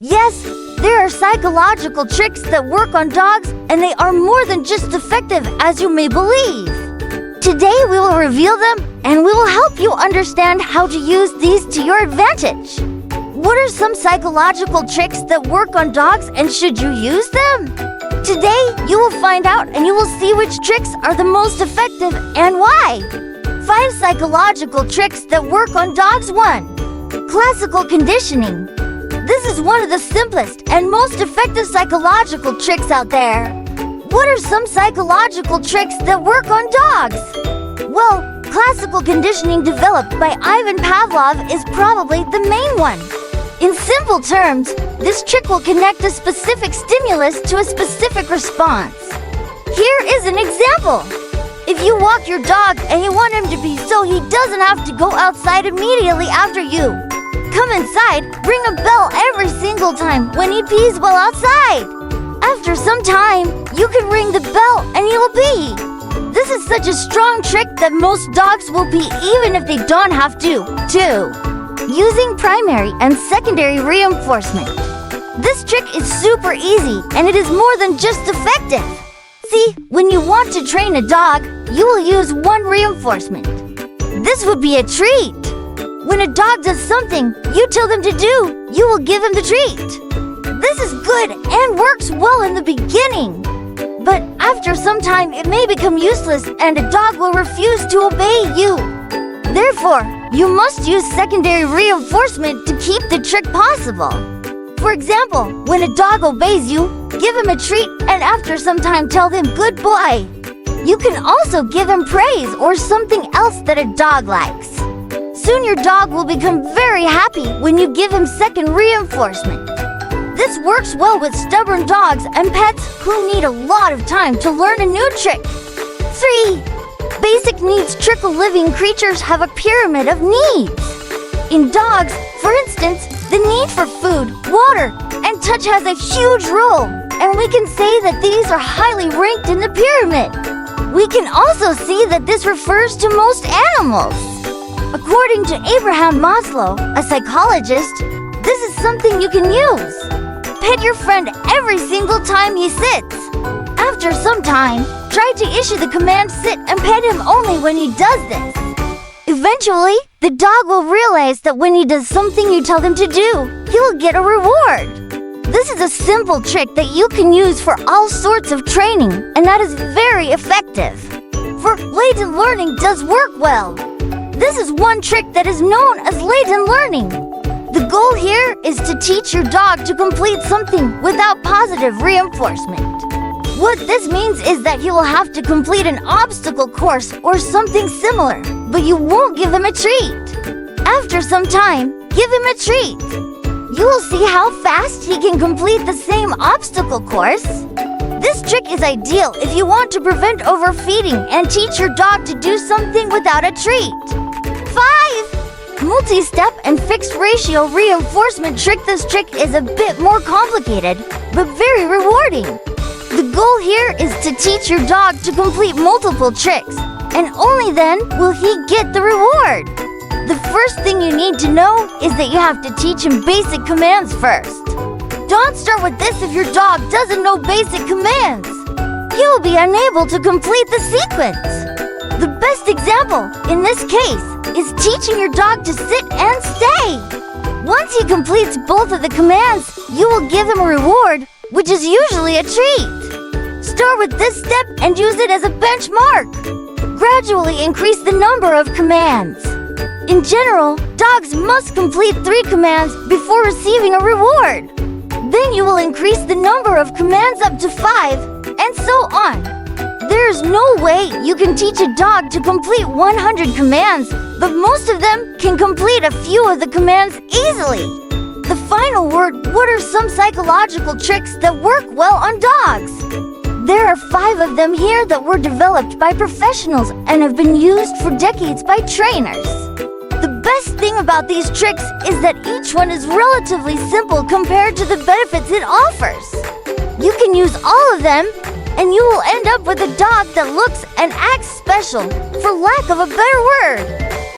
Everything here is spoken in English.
Yes, there are psychological tricks that work on dogs, and they are more than just effective as you may believe. Today we will reveal them, and we will help you understand how to use these to your advantage. What are some psychological tricks that work on dogs, and should you use them? Today you will find out, and you will see which tricks are the most effective and why. 5 psychological tricks that work on dogs. 1. Classical conditioning. This is one of the simplest and most effective psychological tricks out there. What are some psychological tricks that work on dogs? Well, classical conditioning developed by Ivan Pavlov is probably the main one. In simple terms, this trick will connect a specific stimulus to a specific response. Here is an example. If you walk your dog and you want him to pee so he doesn't have to go outside immediately after you, come inside, ring a bell every single time when he pees while outside. After some time, you can ring the bell and he will pee. This is such a strong trick that most dogs will pee even if they don't have to. 2. Using primary and secondary reinforcement. This trick is super easy and it is more than just effective. See, when you want to train a dog, you will use one reinforcement. This would be a treat. When a dog does something you tell them to do, you will give him the treat. This is good and works well in the beginning. But after some time, it may become useless and a dog will refuse to obey you. Therefore, you must use secondary reinforcement to keep the trick possible. For example, when a dog obeys you, give him a treat and after some time tell them good boy. You can also give him praise or something else that a dog likes. Soon your dog will become very happy when you give him second reinforcement. This works well with stubborn dogs and pets who need a lot of time to learn a new trick. 3. Basic needs. Trickle living creatures have a pyramid of needs. In dogs, for instance, the need for food, water, and touch has a huge role, and we can say that these are highly ranked in the pyramid. We can also see that this refers to most animals. According to Abraham Maslow, a psychologist, this is something you can use. Pet your friend every single time he sits. After some time, try to issue the command sit and pet him only when he does this. Eventually, the dog will realize that when he does something you tell him to do, he will get a reward. This is a simple trick that you can use for all sorts of training, and that is very effective. For latent learning does work well. This is one trick that is known as latent learning. The goal here is to teach your dog to complete something without positive reinforcement. What this means is that he will have to complete an obstacle course or something similar, but you won't give him a treat. After some time, give him a treat. You will see how fast he can complete the same obstacle course. This trick is ideal if you want to prevent overfeeding and teach your dog to do something without a treat. 5. Multi-step and fixed ratio reinforcement trick. This trick is a bit more complicated, but very rewarding. The goal here is to teach your dog to complete multiple tricks, and only then will he get the reward. The first thing you need to know is that you have to teach him basic commands first. Don't start with this if your dog doesn't know basic commands. He will be unable to complete the sequence. The best example, in this case, is teaching your dog to sit and stay. Once he completes both of the commands, you will give him a reward, which is usually a treat. Start with this step and use it as a benchmark. Gradually increase the number of commands. In general, dogs must complete 3 commands before receiving a reward. Then you will increase the number of commands up to 5, and so on. There is no way you can teach a dog to complete 100 commands, but most of them can complete a few of the commands easily. The final word, what are some psychological tricks that work well on dogs? There are 5 of them here that were developed by professionals and have been used for decades by trainers. The best thing about these tricks is that each one is relatively simple compared to the benefits it offers. You can use all of them, and you will end up with a dog that looks and acts special, for lack of a better word.